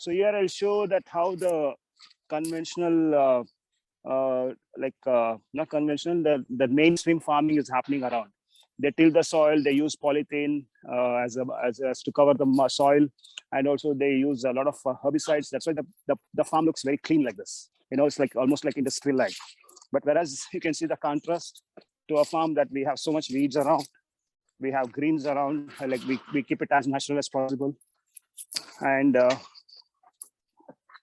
So here I'll show that how the conventional, not conventional, the mainstream farming is happening around. They till the soil, they use polythene as to cover the soil, and also they use a lot of herbicides. That's why the farm looks very clean like this. It's like almost like industrial like. But whereas you can see the contrast to a farm that we have so much weeds around, we have greens around, like we keep it as natural as possible. And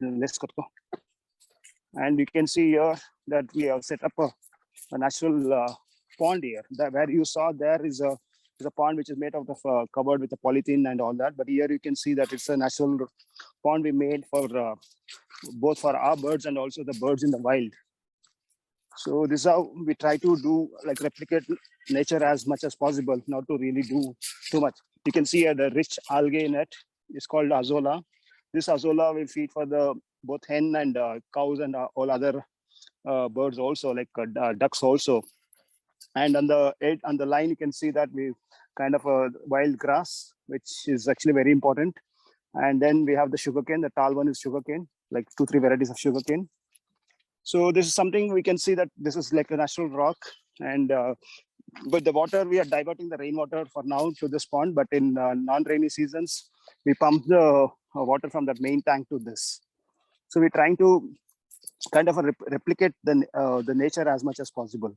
let's go. And you can see here that we have set up a natural pond here. Where you saw there is a pond which is made out of covered with the polythene and all that. But here you can see that it's a natural pond we made for both for our birds and also the birds in the wild. So this is how we try to do, like replicate nature as much as possible, not to really do too much. You can see here the rich algae in it. It's called azolla. This azolla we feed for the both hen and cows and all other birds also, like ducks also. And on the line, you can see that we kind of a wild grass, which is actually very important. And then we have the sugarcane. The tall one is sugarcane, like 2-3 varieties of sugarcane. So this is something we can see that this is like a natural rock. And but the water, we are diverting the rainwater for now to this pond. But in non-rainy seasons, we pump the water from that main tank to this. So we're trying to kind of replicate the nature as much as possible.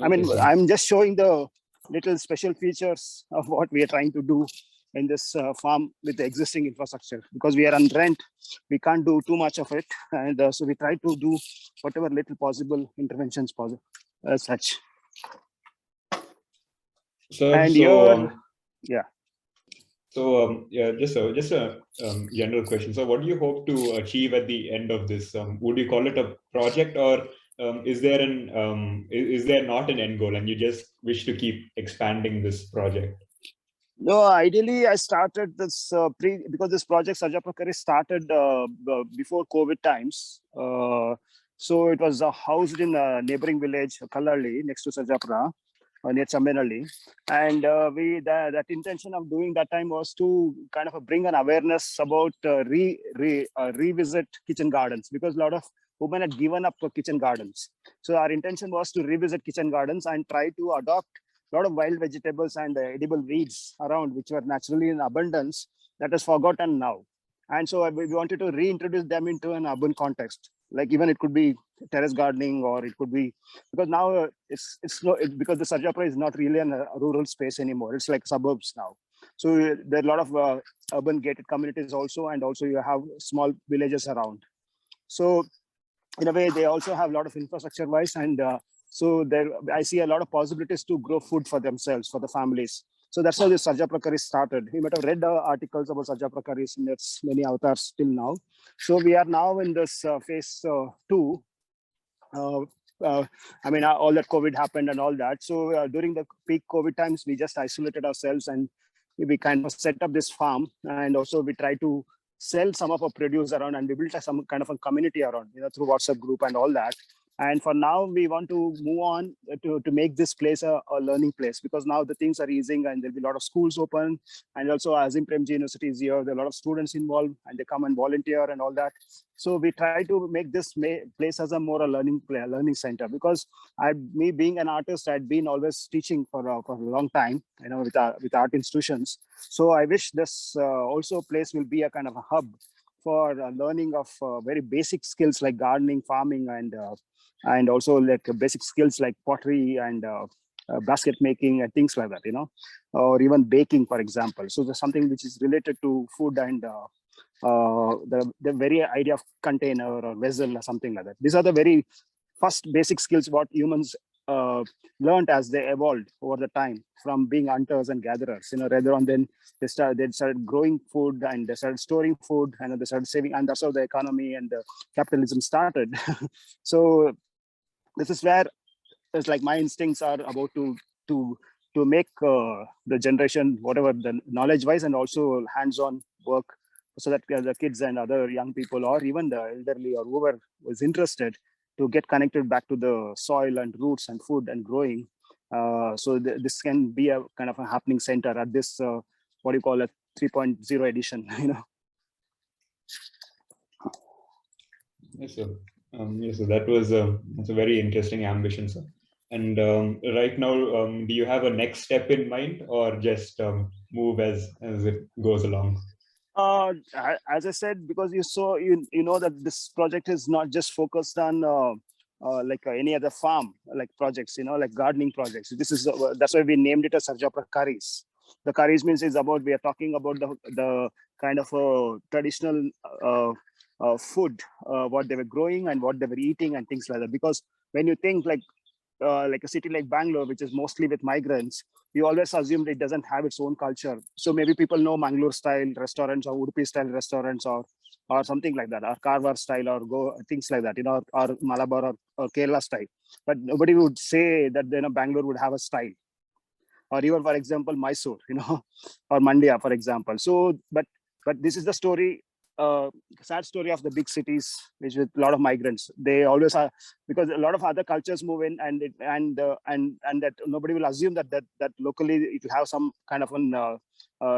I mean, I'm just showing the little special features of what we are trying to do in this farm with the existing infrastructure, because we are on rent. We can't do too much of it. And so we try to do whatever little possible interventions possible as such. So, and here, yeah. So just a general question. So what do you hope to achieve at the end of this? Would you call it a project, or is there not an end goal and you just wish to keep expanding this project? No, ideally I started this because this project Sarjapura Curries started before COVID times. So it was housed in a neighboring village, Kallarli, next to Sarjapura, near Chambenalli. And that intention of doing that time was to kind of bring an awareness about revisit kitchen gardens, because a lot of women had given up kitchen gardens. So our intention was to revisit kitchen gardens and try to adopt a lot of wild vegetables and edible weeds around, which were naturally in abundance, that is forgotten now. And so we wanted to reintroduce them into an urban context. Like even it could be terrace gardening, or it could be, because now because the Sarjapura is not really a rural space anymore. It's like suburbs now. So there are a lot of urban gated communities also, and also you have small villages around. So in a way, they also have a lot of infrastructure wise, and so there, I see a lot of possibilities to grow food for themselves, for the families. So that's how this Sarjapura Curries started. You might have read articles about Sarjapura Curries in its many avatars till now. So we are now in this phase 2. I mean, all that COVID happened and all that. So during the peak COVID times, we just isolated ourselves and we kind of set up this farm. And also we try to sell some of our produce around, and we built some kind of a community around, through WhatsApp group and all that. And for now, we want to move on to make this place a learning place, because now the things are easing and there'll be a lot of schools open. And also Azim Premji University is here. There are a lot of students involved and they come and volunteer and all that. So we try to make this place as a learning center, because me being an artist, I'd been always teaching for a long time, with art institutions. So I wish this also place will be a kind of a hub for learning of very basic skills like gardening, farming, and also like basic skills like pottery and basket making and things like that, or even baking, for example. So there's something which is related to food and the very idea of container or vessel or something like that. These are the very first basic skills what humans learned as they evolved over the time from being hunters and gatherers. Rather on then they started growing food, and they started storing food, and they started saving, and that's how the economy and the capitalism started. So this is where it's like my instincts are about to make the generation, whatever the knowledge wise and also hands-on work, so that the kids and other young people, or even the elderly or whoever was interested, to get connected back to the soil and roots and food and growing. So this can be a kind of a happening center at this, what do you call it, 3.0 edition. Yes, sir. Yes, so that's a very interesting ambition, sir. And right now, do you have a next step in mind, or just move as it goes along? As I said, because you know that this project is not just focused on any other farm like projects, like gardening projects. This is that's why we named it as Sarjapura Curries. The curries means is about, we are talking about the kind of traditional food, what they were growing and what they were eating and things like that. Because when you think like a city like Bangalore, which is mostly with migrants, you always assume it doesn't have its own culture. So maybe people know Mangalore style restaurants or Udupi style restaurants or something like that, or Karwar style or go things like that, or Malabar or Kerala style. But nobody would say that Bangalore would have a style, or even for example Mysore, or Mandia, for example. So, but this is the story, sad story of the big cities, which with a lot of migrants. They always are, because a lot of other cultures move in, and that nobody will assume that locally it will have some kind of an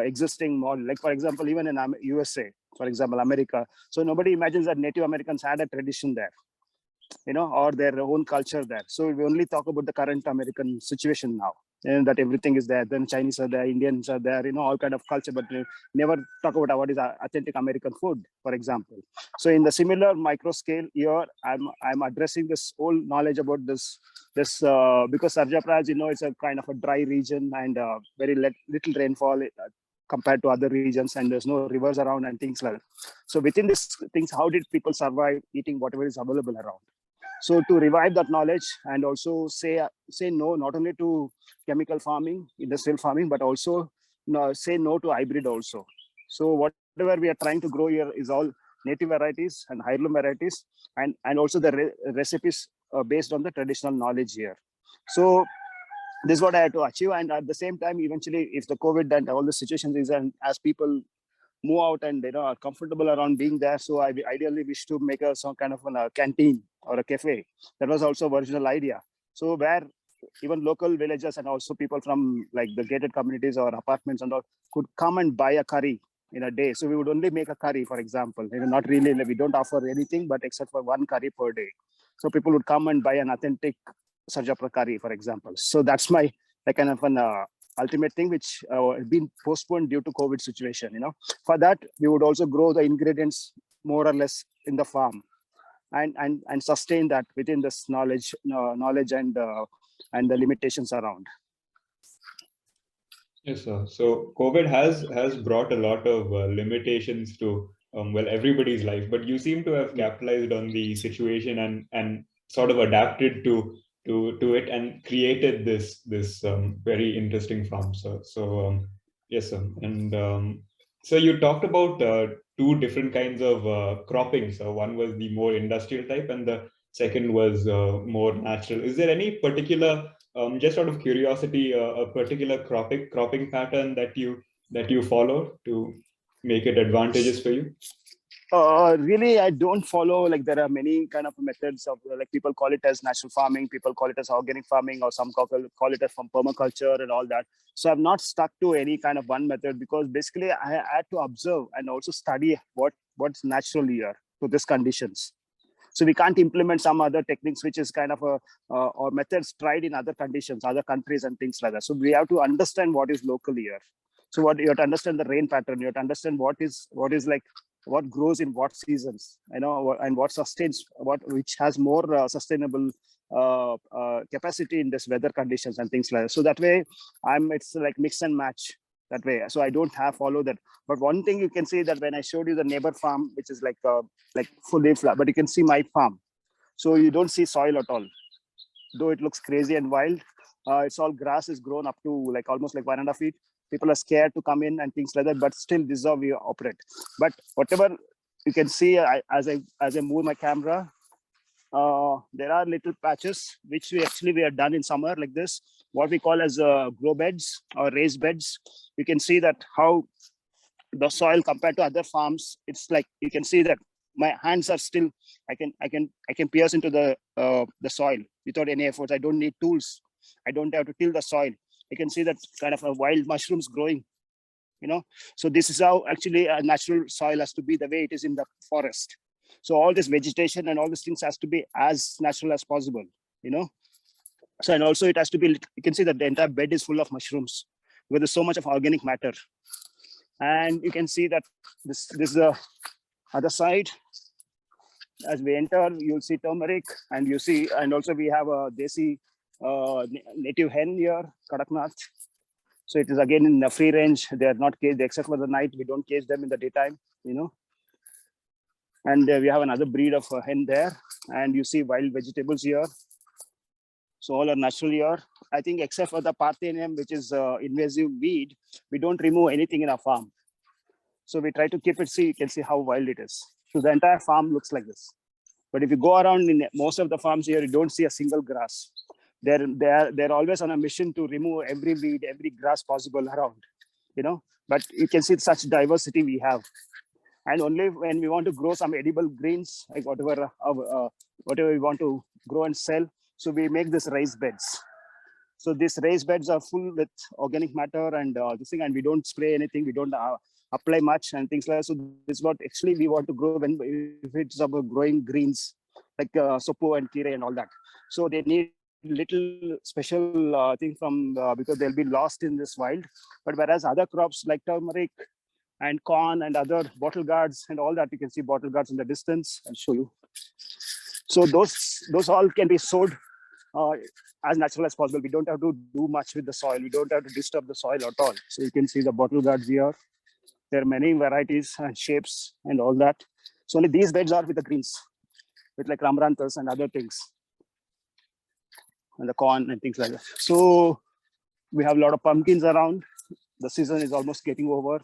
existing model. Like for example, even in USA, for example, America. So nobody imagines that Native Americans had a tradition there, or their own culture there. So we only talk about the current American situation now, and that everything is there. Then Chinese are there, Indians are there, all kind of culture, but we never talk about what is authentic American food, for example. So in the similar micro scale here, I'm addressing this whole knowledge about this because Sarjapura, as it's a kind of a dry region and very little rainfall compared to other regions, and there's no rivers around and things like that. So within these things, how did people survive eating whatever is available around? So to revive that knowledge and also say no, not only to chemical farming, industrial farming, but also say no to hybrid also. So whatever we are trying to grow here is all native varieties and heirloom varieties, and also the recipes based on the traditional knowledge here. So this is what I had to achieve. And at the same time, eventually, if the COVID and all the situations is, and as people move out and are comfortable around being there, so I ideally wish to make some kind of a canteen or a cafe. That was also original idea. So where even local villagers and also people from like the gated communities or apartments and all could come and buy a curry in a day. So we would only make a curry, for example. Not really, we don't offer anything but except for one curry per day. So people would come and buy an authentic Sarjapura curry, for example. So that's my kind of an ultimate thing, which has been postponed due to COVID situation. For that, we would also grow the ingredients more or less in the farm, and sustain that within this knowledge and the limitations around. Yes, sir. So COVID has brought a lot of limitations to everybody's life, but you seem to have capitalized on the situation and sort of adapted to it and created this very interesting farm. So yes, sir. And so you talked about two different kinds of cropping. So one was the more industrial type, and the second was more natural. Is there any particular just out of curiosity, a particular cropping pattern that you follow to make it advantageous for you? Really, I don't follow. Like there are many kind of methods of like people call it as natural farming, people call it as organic farming, or some call it as from permaculture and all that. So I'm not stuck to any kind of one method, because basically I had to observe and also study what's natural here to these conditions. So we can't implement some other techniques which is kind of a or methods tried in other conditions, other countries and things like that. So we have to understand what is local here. So what you have to understand the rain pattern, you have to understand what is like what grows in what seasons, and what sustains which has more sustainable capacity in this weather conditions and things like that. So that way it's like mix and match that way. So I don't have follow that. But one thing you can see that when I showed you the neighbor farm, which is like fully flat, but you can see my farm. So you don't see soil at all, though it looks crazy and wild. It's all grass is grown up to like almost like 1.5 feet. People are scared to come in and things like that, but still this is how we operate. But whatever you can see, as I move my camera, there are little patches which we are done in summer like this, what we call as grow beds or raised beds. You can see that how the soil compared to other farms, it's like you can see that my hands are still, I can pierce into the soil without any efforts. I don't need tools. I don't have to till the soil. You can see that kind of a wild mushrooms growing, So this is how actually a natural soil has to be the way it is in the forest. So all this vegetation and all these things has to be as natural as possible. So, and also it has to be, you can see that the entire bed is full of mushrooms where there's so much of organic matter. And you can see that this is the other side. As we enter, you'll see turmeric, and you see, and also we have a desi native hen here, Kadaknath. So it is again in the free range. They are not caged except for the night. We don't cage them in the daytime, And we have another breed of hen there. And you see wild vegetables here. So all are natural here. I think except for the Parthenium, which is invasive weed, we don't remove anything in our farm. So we try to keep it, see, you can see how wild it is. So the entire farm looks like this. But if you go around in most of the farms here, you don't see a single grass. They're always on a mission to remove every weed, every grass possible around, But you can see such diversity we have. And only when we want to grow some edible greens, like whatever we want to grow and sell, so we make this raised beds. So these raised beds are full with organic matter and this thing, and we don't spray anything. We don't apply much and things like that. So this is what actually we want to grow if it's about growing greens like sopo and kire and all that. So they need little special thing from because they'll be lost in this wild. But whereas other crops like turmeric and corn and other bottle guards and all that, you can see bottle guards in the distance. I'll show you. So those all can be sowed as natural as possible. We don't have to do much with the soil. We don't have to disturb the soil at all. So you can see the bottle guards here. There are many varieties and shapes and all that. So only these beds are with the greens, with like ramaranthus and other things, and the corn and things like that. So we have a lot of pumpkins around. The season is almost getting over.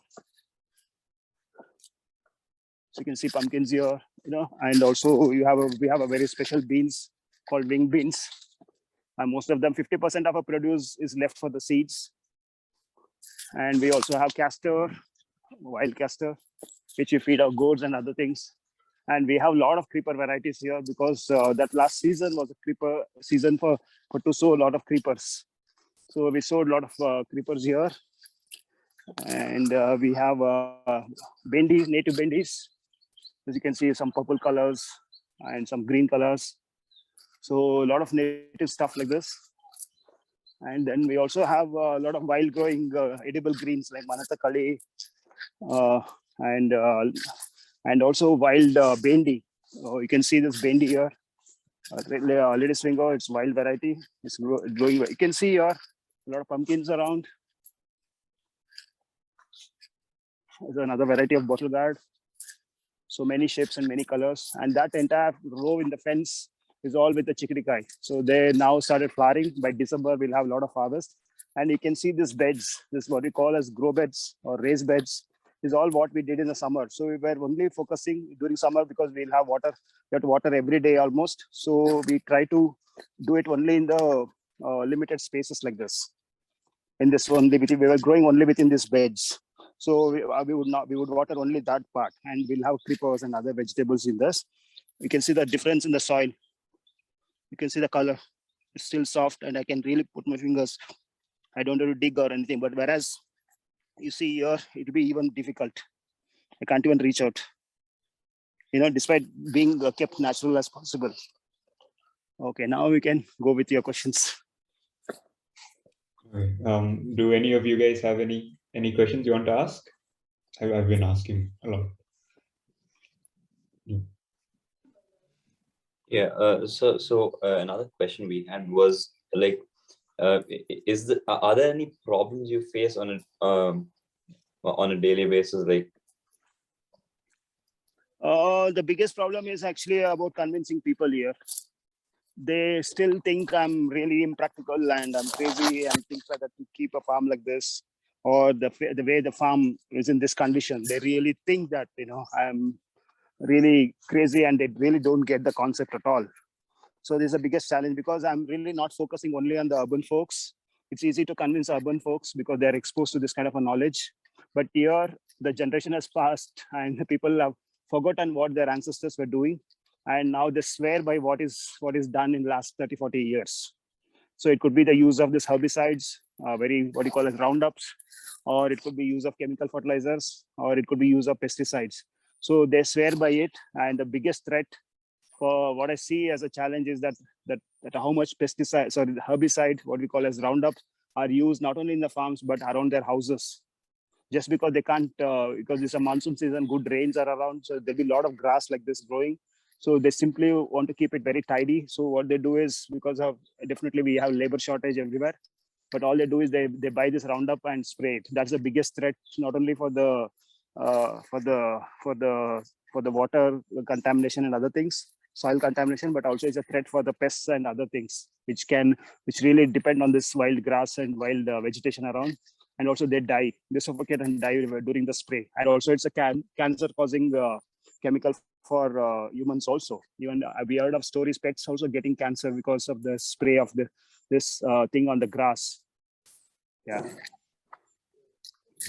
So you can see pumpkins here, and also we have a very special beans called wing beans. And most of them, 50% of our produce is left for the seeds. And we also have castor, wild castor, which we feed our goats and other things. And we have a lot of creeper varieties here because that last season was a creeper season for to sow a lot of creepers. So we sowed a lot of creepers here. And we have bendies, native bendies. As you can see, some purple colors and some green colors. So a lot of native stuff like this. And then we also have a lot of wild growing edible greens like manatakali and also wild bendi. You can see this bendi here. Lady Swingo, it's wild variety. It's growing. You can see here a lot of pumpkins around. There's another variety of bottle gourd. So many shapes and many colors. And that entire row in the fence is all with the chickadee. So they now started flowering. By December, we'll have a lot of harvest. And you can see these beds, this is what we call as grow beds or raised beds, is all what we did in the summer. So we were only focusing during summer because we'll have water, we have to water every day almost. So we try to do it only in the limited spaces like this. In this only, we were growing only within these beds. So we would water only that part, and we'll have creepers and other vegetables in this. You can see the difference in the soil. You can see the color. It's still soft, and I can really put my fingers. I don't have to dig or anything. But whereas you see here, it will be even difficult. I can't even reach out. Despite being kept natural as possible. Okay, now we can go with your questions. Okay. Do any of you guys have any questions you want to ask? I've been asking a lot. Yeah. So another question we had was like, are there any problems you face on a daily basis? Like, the biggest problem is actually about convincing people here. They still think I'm really impractical and I'm crazy and things like that to keep a farm like this, or the way the farm is in this condition. They really think that I'm really crazy, and they really don't get the concept at all. So this is the biggest challenge, because I'm really not focusing only on the urban folks. It's easy to convince urban folks because they're exposed to this kind of a knowledge. But here, the generation has passed and the people have forgotten what their ancestors were doing. And now they swear by what is done in the last 30, 40 years. So it could be the use of these herbicides very, what you call as roundups, or it could be use of chemical fertilizers, or it could be use of pesticides. So they swear by it. And the biggest threat for what I see as a challenge is that how much pesticides or herbicide, what we call as Roundup, are used not only in the farms but around their houses. Just because they can't, because it's a monsoon season, good rains are around, so there'll be a lot of grass like this growing. So they simply want to keep it very tidy. So what they do is, because of definitely we have labor shortage everywhere, but all they do is they buy this Roundup and spray it. That's the biggest threat, not only for the water contamination and other things, soil contamination, but also it's a threat for the pests and other things which really depend on this wild grass and wild vegetation around. And also they suffocate and die during the spray. And also it's a cancer causing chemical for humans also. Even we heard of stories, pets also getting cancer because of the spray of this thing on the grass. Yeah.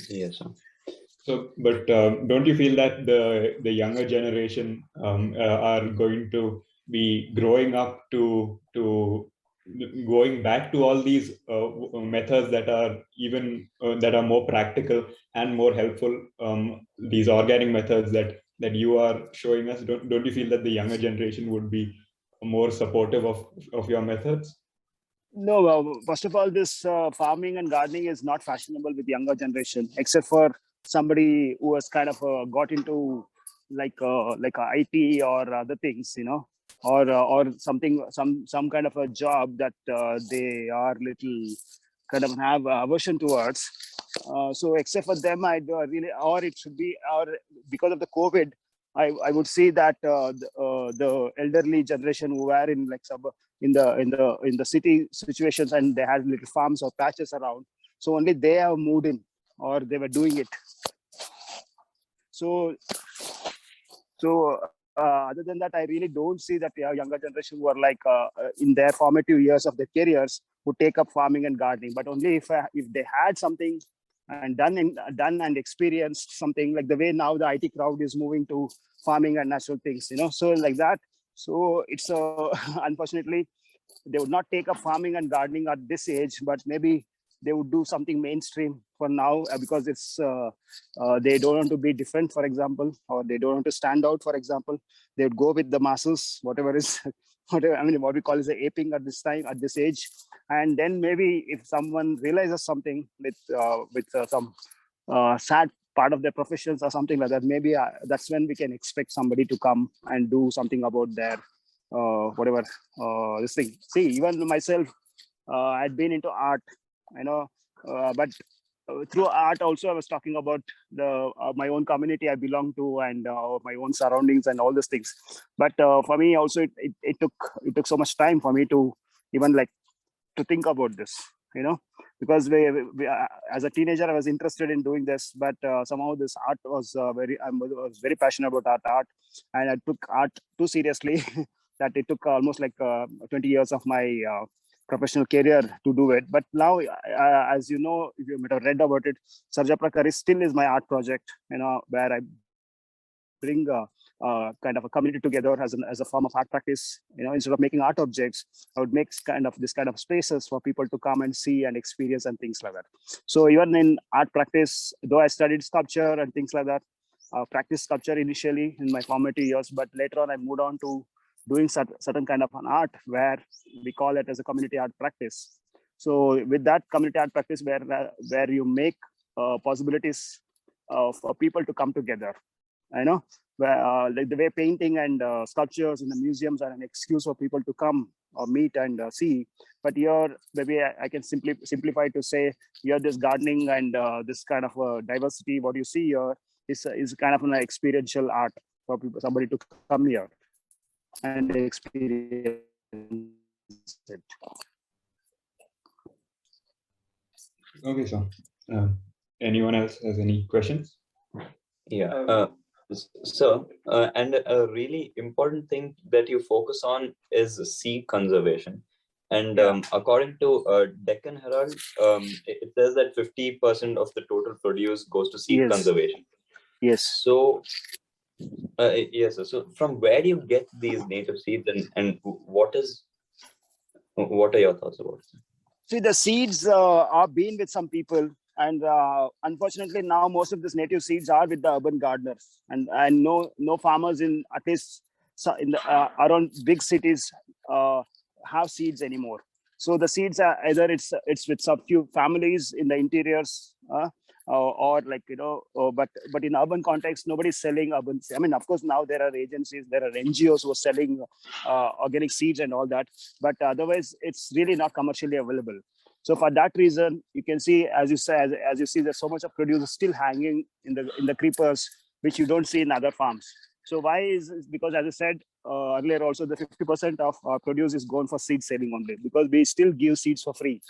Yes, sir. So, but don't you feel that the younger generation are going to be growing up to going back to all these methods that are even that are more practical and more helpful? These organic methods that you are showing us. Don't you feel that the younger generation would be more supportive of your methods? No, first of all, this farming and gardening is not fashionable with younger generation, except for somebody who has kind of got into like IT or other things, or something, some kind of a job that they are little kind of have aversion towards. So except for them, I really, or it should be, or because of the COVID, I would say that the elderly generation who are in like in the city situations, and they had little farms or patches around, so only they have moved in, or they were doing it. So other than that, I really don't see that younger generation who are like in their formative years of their careers would take up farming and gardening. But only if they had something and done and experienced something, like the way now the IT crowd is moving to farming and natural things, so like that. So it's unfortunately they would not take up farming and gardening at this age, but maybe they would do something mainstream for now, because it's they don't want to be different, for example, or they don't want to stand out, for example. They would go with the masses, whatever is whatever, I mean, what we call is the aping at this time, at this age. And then maybe if someone realizes something with some sad part of their professions or something like that, maybe that's when we can expect somebody to come and do something about their whatever this thing. See, even myself, I'd been into art, but through art also I was talking about the my own community I belong to, and my own surroundings and all these things. But for me also, it took so much time for me to even like to think about this, because we as a teenager I was interested in doing this, but somehow this art was I was very passionate about art, and I took art too seriously that it took almost like 20 years of my professional career to do it. But now, as you know, if you might have read about it, Sarjapura Curries still is my art project, where I bring kind of a community together as a form of art practice. Instead of making art objects, I would make this kind of spaces for people to come and see and experience and things like that. So even in art practice, though I studied sculpture and things like that, practiced sculpture initially in my formative years, but later on I moved on to doing certain kind of an art where we call it as a community art practice. So with that community art practice, where you make possibilities for people to come together, where like the way painting and sculptures in the museums are an excuse for people to come or meet and see. But here, maybe I can simplify to say, here this gardening and this kind of diversity, what you see here is kind of an experiential art for people, somebody to come here and experience it. Okay, so anyone else has any questions? Yeah. So, and a really important thing that you focus on is seed conservation. And according to Deccan Herald, it says that 50% of the total produce goes to seed conservation. Yes. So, yes. So, from where do you get these native seeds, and what are your thoughts about it? See, the seeds are being with some people, and unfortunately now most of these native seeds are with the urban gardeners, and no farmers in at least in the around big cities have seeds anymore. So the seeds are either it's with some few families in the interiors, or like but in urban context nobody's selling urban. I mean, of course now there are agencies, there are NGOs who are selling organic seeds and all that, but otherwise it's really not commercially available. So for that reason, you can see, as you say, as you see, there's so much of produce still hanging in the creepers, which you don't see in other farms. So why is because, as I said earlier, also the 50% of our produce is gone for seed selling only, because we still give seeds for free.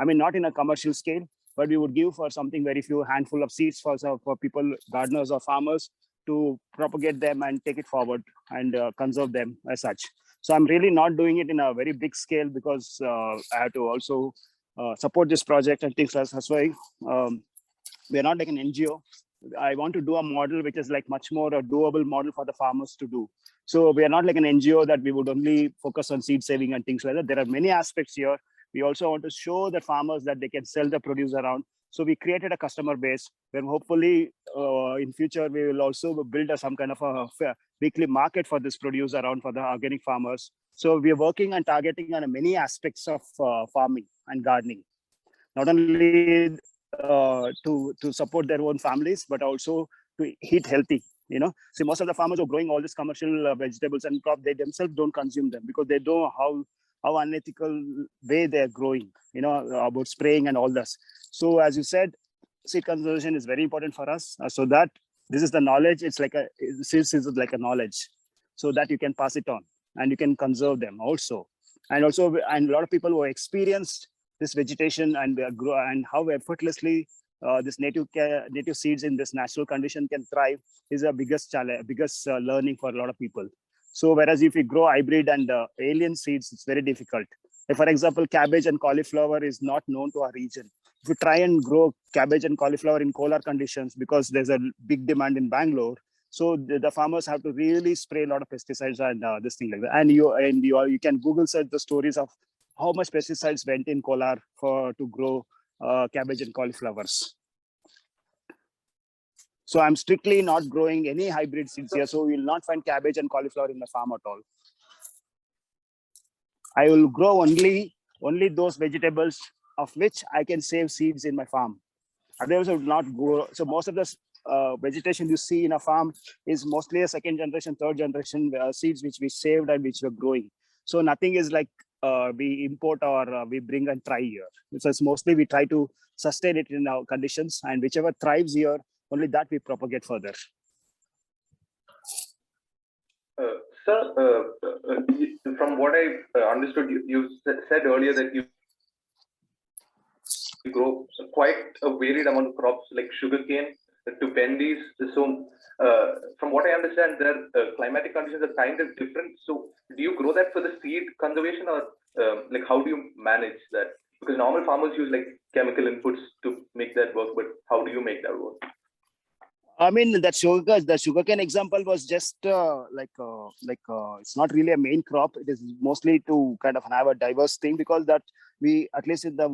I mean, not in a commercial scale, but we would give for something very few handful of seeds for people, gardeners or farmers, to propagate them and take it forward and conserve them as such. So I'm really not doing it in a very big scale, because I have to also support this project and things like that. That's why we're not like an NGO. I want to do a model which is like much more a doable model for the farmers to do. So we are not like an NGO that we would only focus on seed saving and things like that. There are many aspects here. We also want to show the farmers that they can sell the produce around. So we created a customer base where hopefully in future we will also build some kind of a weekly market for this produce around for the organic farmers. So we are working and targeting on many aspects of farming and gardening, not only to support their own families, but also to eat healthy. See, most of the farmers who are growing all these commercial vegetables and crop, they themselves don't consume them because they don't know how unethical way they're growing, about spraying and all this. So as you said, seed conservation is very important for us, so that this is the knowledge. It's like seeds is like a knowledge, so that you can pass it on and you can conserve them also. And a lot of people who experienced this vegetation and grow, and how effortlessly this native seeds in this natural condition can thrive is a biggest challenge, biggest learning for a lot of people. So whereas if you grow hybrid and alien seeds, it's very difficult. Like for example, cabbage and cauliflower is not known to our region. If you try and grow cabbage and cauliflower in Kolar conditions, because there's a big demand in Bangalore, so the farmers have to really spray a lot of pesticides and this thing like that. And you can Google search the stories of how much pesticides went in Kolar to grow cabbage and cauliflowers. So I'm strictly not growing any hybrid seeds here. So you will not find cabbage and cauliflower in the farm at all. I will grow only those vegetables of which I can save seeds in my farm. Otherwise, I will not grow. So most of the vegetation you see in a farm is mostly a second generation, third generation seeds which we saved and which we're growing. So nothing is like we import or we bring and try here. So it's mostly we try to sustain it in our conditions, and whichever thrives here, only that we propagate further. Sir, from what I understood, you said earlier that you grow quite a varied amount of crops like sugarcane to bendies. So from what I understand, their climatic conditions are kind of different. So do you grow that for the seed conservation, or like how do you manage that? Because normal farmers use like chemical inputs to make that work, but how do you make that work? I mean, the sugarcane example was just it's not really a main crop. It is mostly to kind of have a diverse thing, because that we, at least in the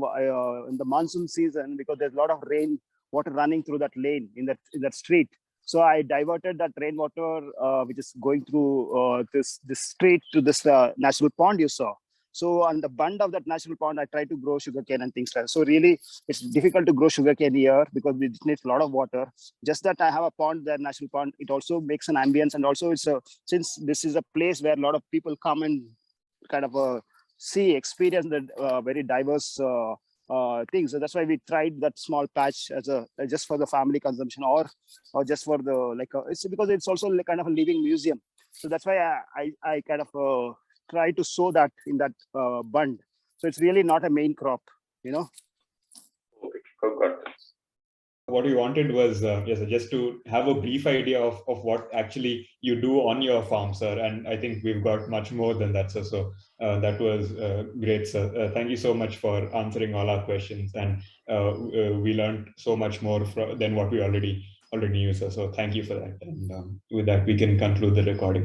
monsoon season, because there's a lot of rain water running through that lane in that street. So I diverted that rainwater which is going through this street to this natural pond you saw. So on the bund of that natural pond, I try to grow sugarcane and things like that. So really, it's difficult to grow sugarcane here because it needs a lot of water. Just that I have a pond there, natural pond, it also makes an ambience. And also since this is a place where a lot of people come and kind of experience the very diverse things. So that's why we tried that small patch as just for the family consumption, or just for the it's because it's also like kind of a living museum. So that's why I kind of try to sow that in that bund. So it's really not a main crop, Okay, got it. What we wanted was just to have a brief idea of what actually you do on your farm, sir. And I think we've got much more than that, sir. So that was great, sir. Thank you so much for answering all our questions. And we learned so much more than what we already knew, sir. So thank you for that. And with that, we can conclude the recording.